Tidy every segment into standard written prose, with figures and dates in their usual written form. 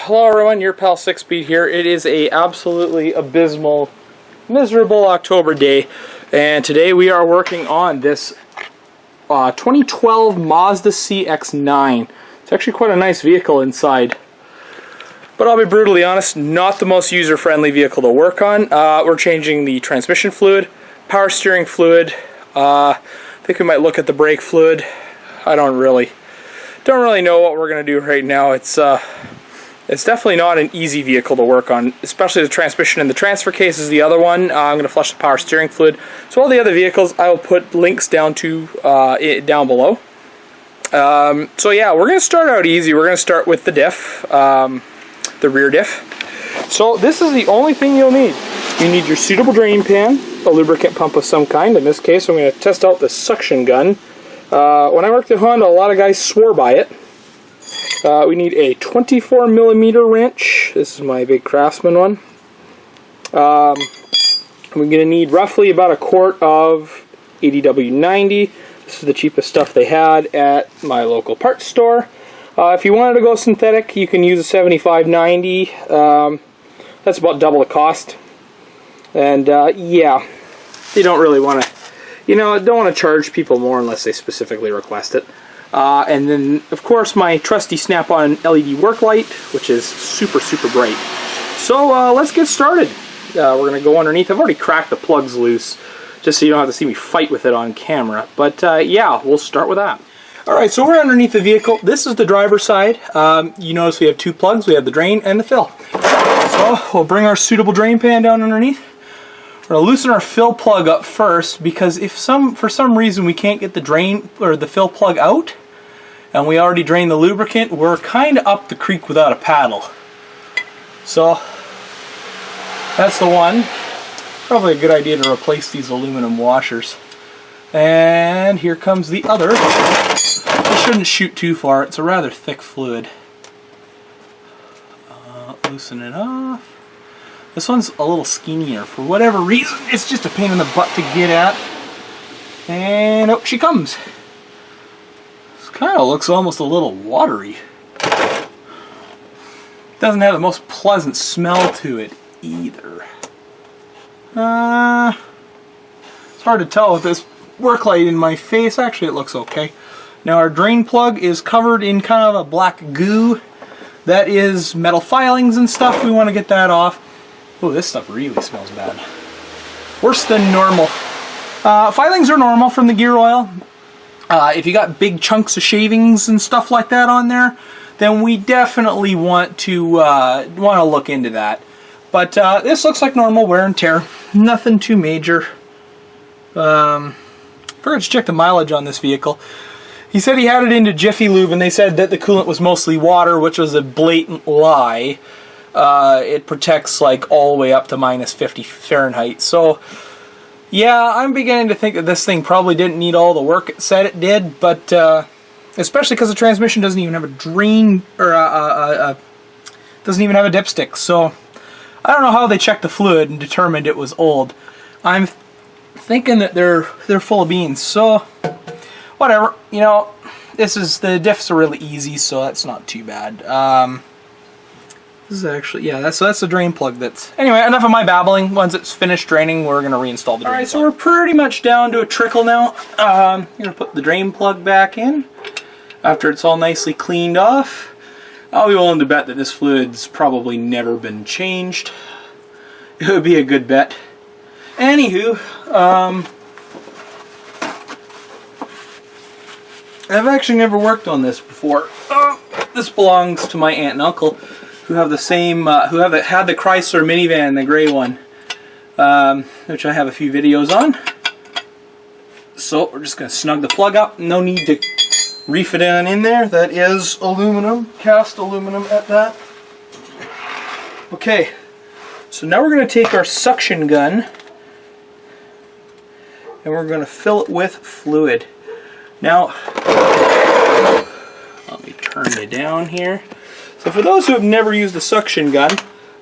hello everyone, your pal 6Speed here. It is a absolutely abysmal, miserable October day, and today we are working on this 2012 Mazda CX-9. It's actually quite a nice vehicle inside, but I'll be brutally honest, not the most user-friendly vehicle to work on. We're changing the transmission fluid, power steering fluid. I think we might look at the brake fluid. I don't really know what we're going to do right now. It's definitely not an easy vehicle to work on, especially the transmission and the transfer case is the other one. I'm going to flush the power steering fluid. So all the other vehicles I will put links down to down below. So yeah, we're going to start out easy. We're going to start with the diff, the rear diff. So this is the only thing you'll need. You need your suitable drain pan, a lubricant pump of some kind. In this case, I'm going to test out the suction gun. When I worked at Honda, a lot of guys swore by it. We need a 24mm wrench. This is my big Craftsman one. We're going to need roughly about a quart of ADW90. This is the cheapest stuff they had at my local parts store. If you wanted to go synthetic, you can use a 7590. That's about double the cost. And yeah, you don't really want to, don't want to charge people more unless they specifically request it. And then, of course, my trusty Snap-on LED work light, which is super, super bright. So let's get started. We're going to go underneath. I've already cracked the plugs loose, just so you don't have to see me fight with it on camera. But yeah, we'll start with that. Alright, so we're underneath the vehicle. This is the driver's side. You notice we have two plugs. We have the drain and the fill. So we'll bring our suitable drain pan down underneath. We're going to loosen our fill plug up first, because if for some reason we can't get the drain or the fill plug out, and we already drained the lubricant, we're kind of up the creek without a paddle. So that's the one. Probably a good idea to replace these aluminum washers. And here comes the other. You shouldn't shoot too far. It's a rather thick fluid. Loosen it off. This one's a little skinnier for whatever reason. It's just a pain in the butt to get at. And out she comes. This kind of looks almost a little watery. Doesn't have the most pleasant smell to it either. It's hard to tell with this work light in my face. Actually, it looks okay. Now our drain plug is covered in kind of a black goo. That is metal filings and stuff. We want to get that off. Oh, this stuff really smells bad. Worse than normal. Filings are normal from the gear oil. If you got big chunks of shavings and stuff like that on there, then we definitely want to look into that. But this looks like normal wear and tear. Nothing too major. Forgot to check the mileage on this vehicle. He said he had it into Jiffy Lube, and they said that the coolant was mostly water, which was a blatant lie. It protects like all the way up to -50 Fahrenheit. So yeah, I'm beginning to think that this thing probably didn't need all the work it said it did, but especially because the transmission doesn't even have a drain, or doesn't even have a dipstick. So I don't know how they checked the fluid and determined it was old. I'm thinking that they're full of beans. So whatever, this is, the diffs are really easy, so that's not too bad. This is actually, yeah, that's the drain plug. Anyway, enough of my babbling. Once it's finished draining, we're going to reinstall the drain plug. Alright, so we're pretty much down to a trickle now. I'm going to put the drain plug back in after it's all nicely cleaned off. I'll be willing to bet that this fluid's probably never been changed. It would be a good bet. Anywho, I've actually never worked on this before. This belongs to my aunt and uncle, who have the same, who had the Chrysler minivan, the gray one, which I have a few videos on. So we're just going to snug the plug up. No need to reef it in there. That is aluminum, cast aluminum at that. Okay, so now we're going to take our suction gun and we're going to fill it with fluid. Now, let me turn it down here. So for those who have never used a suction gun,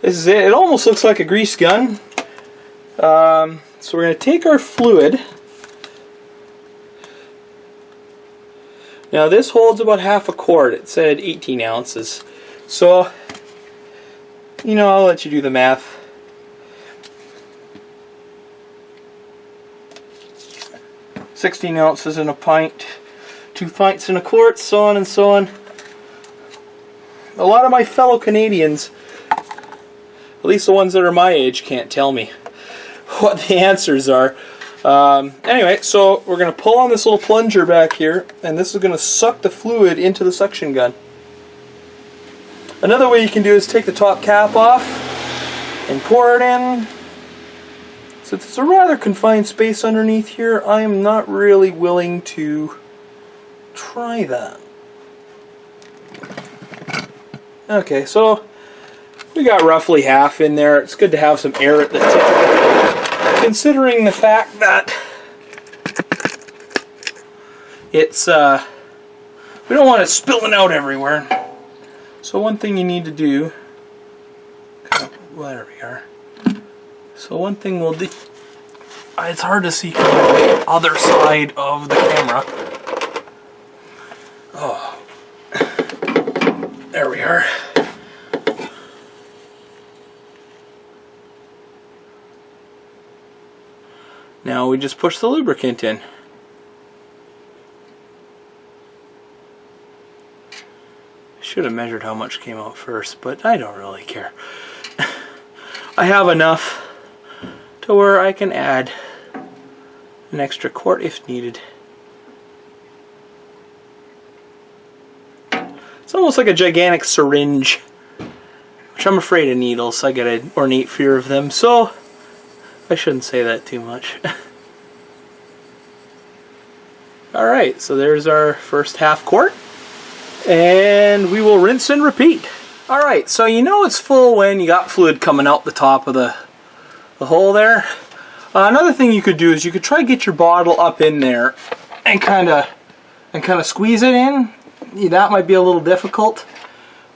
this is it. It almost looks like a grease gun. So we're going to take our fluid. Now this holds about half a quart. It said 18 ounces. So You know, I'll let you do the math. "16 ounces in a pint, 2 pints in a quart," so on and so on. A lot of my fellow Canadians, at least the ones that are my age, can't tell me what the answers are. Anyway, so we're going to pull on this little plunger back here, and this is going to suck the fluid into the suction gun. Another way you can do is take the top cap off and pour it in. Since it's a rather confined space underneath here, I am not really willing to try that. Okay, so we got roughly half in there. It's good to have some air at the tip, considering the fact that it's we don't want it spilling out everywhere. So one thing you need to do, there we are. So one thing we'll do, it's hard to see from the other side of the camera. Oh. There we are. Now we just push the lubricant in. Should have measured how much came out first, but I don't really care. I have enough to where I can add an extra quart if needed. It's almost like a gigantic syringe, which I'm afraid of needles. I get an ornate fear of them, so I shouldn't say that too much. Alright, so there's our first half quart, and we will rinse and repeat. Alright, so you know it's full when you got fluid coming out the top of the hole there. Another thing you could do is you could try to get your bottle up in there and kind of squeeze it in. That might be a little difficult,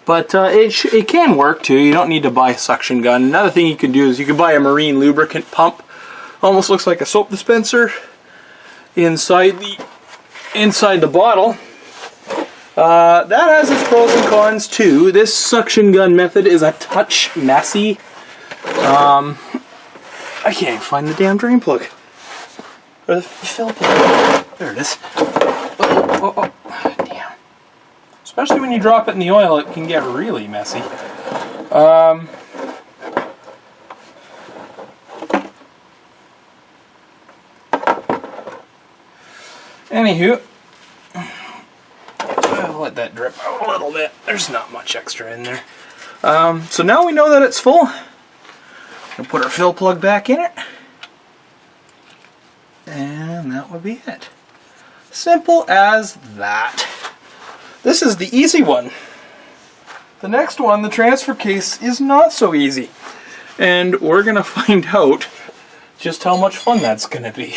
but it can work too. You don't need to buy a suction gun. Another thing you can do is you can buy a marine lubricant pump. Almost looks like a soap dispenser inside the bottle. That has its pros and cons too. This suction gun method is a touch messy. I can't even find the damn drain plug. Or the fill plug. There it is. Oh, damn. Especially when you drop it in the oil, it can get really messy. Anywho, I'll let that drip out a little bit. There's not much extra in there. So now we know that it's full. We'll put our fill plug back in it. And that would be it. Simple as that. This is the easy one. The next one, the transfer case, is not so easy. And we're going to find out just how much fun that's going to be.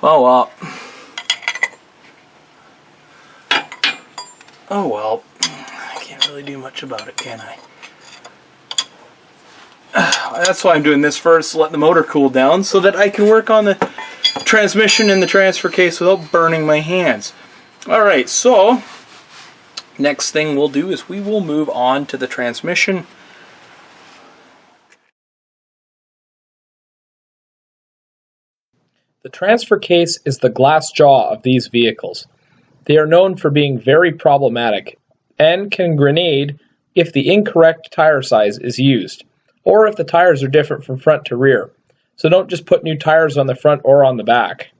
Oh well. Oh well. I can't really do much about it, can I? That's why I'm doing this first, let the motor cool down so that I can work on the transmission and the transfer case without burning my hands. Alright, so next thing we'll do is we will move on to the transmission. The transfer case is the glass jaw of these vehicles. They are known for being very problematic and can grenade if the incorrect tire size is used, or if the tires are different from front to rear. So don't just put new tires on the front or on the back.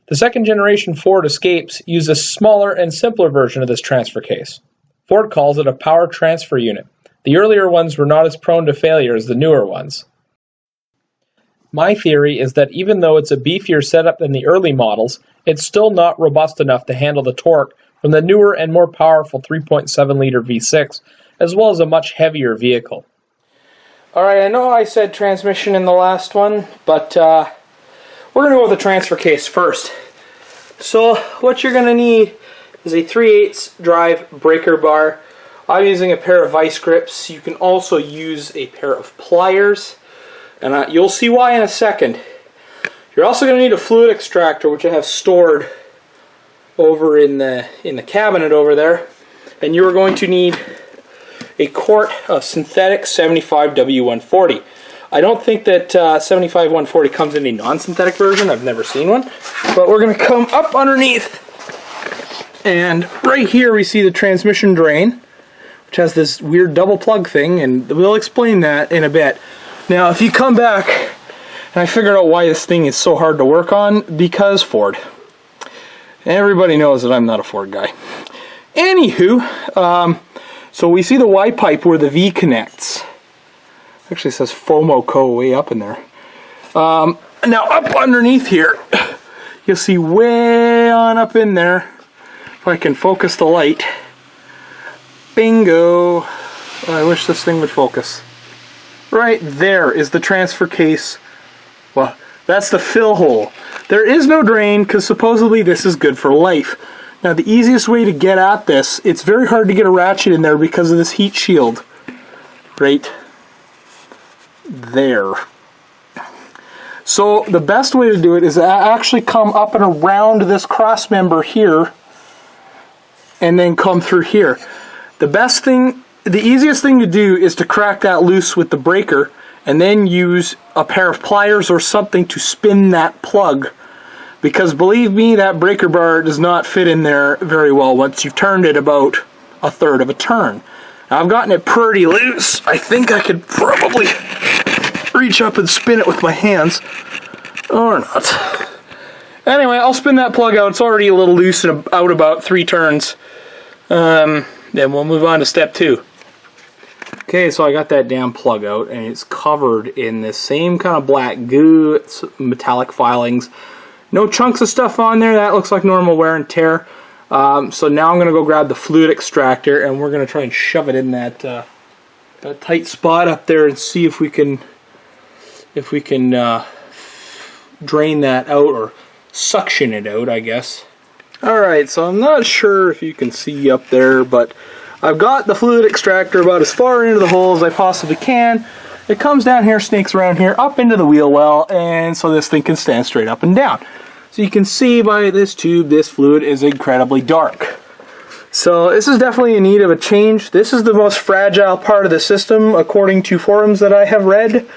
The second generation Ford Escapes use a smaller and simpler version of this transfer case. Ford calls it a power transfer unit. The earlier ones were not as prone to failure as the newer ones. My theory is that even though it's a beefier setup than the early models, it's still not robust enough to handle the torque from the newer and more powerful 3.7-liter V6, as well as a much heavier vehicle. Alright, I know I said transmission in the last one, but we're going to go with the transfer case first. So what you're going to need is a 3/8 drive breaker bar. I'm using a pair of vice grips. You can also use a pair of pliers, and you'll see why in a second. You're also going to need a fluid extractor, which I have stored over in the cabinet over there, and you are going to need a quart of synthetic 75W140. I don't think that 75W140 comes in a non-synthetic version. I've never seen one. But we're going to come up underneath, and right here we see the transmission drain, which has this weird double plug thing, and we'll explain that in a bit. Now, if you come back, and I figured out why this thing is so hard to work on, because Ford. Everybody knows that I'm not a Ford guy. Anywho, so we see the Y pipe where the V connects. Actually, it says FOMO Co. way up in there. Now, up underneath here, you'll see way on up in there, if I can focus the light. Bingo! I wish this thing would focus. Right there is the transfer case. Well, that's the fill hole. There is no drain because supposedly this is good for life. Now, the easiest way to get at this, it's very hard to get a ratchet in there because of this heat shield. Right there. So the best way to do it is to actually come up and around this cross member here and then come through here. The easiest thing to do is to crack that loose with the breaker and then use a pair of pliers or something to spin that plug. Because believe me, that breaker bar does not fit in there very well once you've turned it about a third of a turn. Now, I've gotten it pretty loose. I think I could probably reach up and spin it with my hands. Or not. Anyway, I'll spin that plug out. It's already a little loose and out about 3 turns. Then we'll move on to step 2. Okay, so I got that damn plug out, and it's covered in this same kind of black goo. It's metallic filings. No chunks of stuff on there. That looks like normal wear and tear. So now I'm going to go grab the fluid extractor, and we're going to try and shove it in that tight spot up there and see if we can drain that out, or suction it out, I guess. Alright, so I'm not sure if you can see up there, but I've got the fluid extractor about as far into the hole as I possibly can. It comes down here, snakes around here, up into the wheel well, and so this thing can stand straight up and down. So you can see by this tube, this fluid is incredibly dark. So this is definitely in need of a change. This is the most fragile part of the system, according to forums that I have read.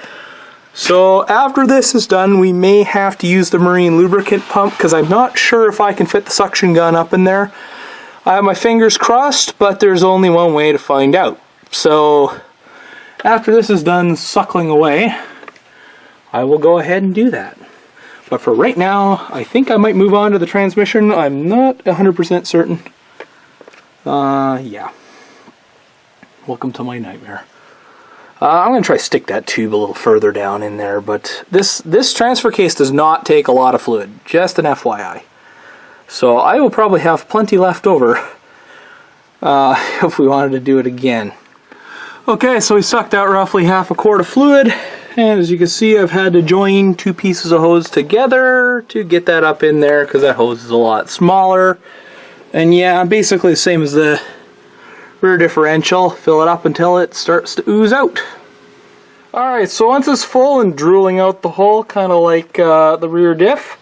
So after this is done, we may have to use the marine lubricant pump, because I'm not sure if I can fit the suction gun up in there. I have my fingers crossed, but there's only one way to find out. So after this is done suckling away, I will go ahead and do that. But for right now, I think I might move on to the transmission. I'm not 100% certain. Yeah. Welcome to my nightmare. I'm going to try to stick that tube a little further down in there, but this transfer case does not take a lot of fluid, just an FYI. So I will probably have plenty left over if we wanted to do it again. Okay, so we sucked out roughly half a quart of fluid, and as you can see, I've had to join 2 pieces of hose together to get that up in there, because that hose is a lot smaller. And yeah, basically the same as the rear differential. Fill it up until it starts to ooze out. Alright, so once it's full and drooling out the hole, kind of like the rear diff,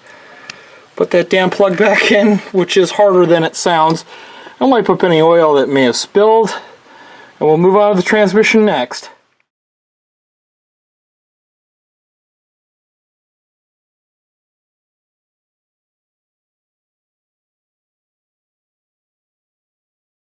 put that damn plug back in, which is harder than it sounds. I might put any oil that may have spilled, and we'll move on to the transmission next.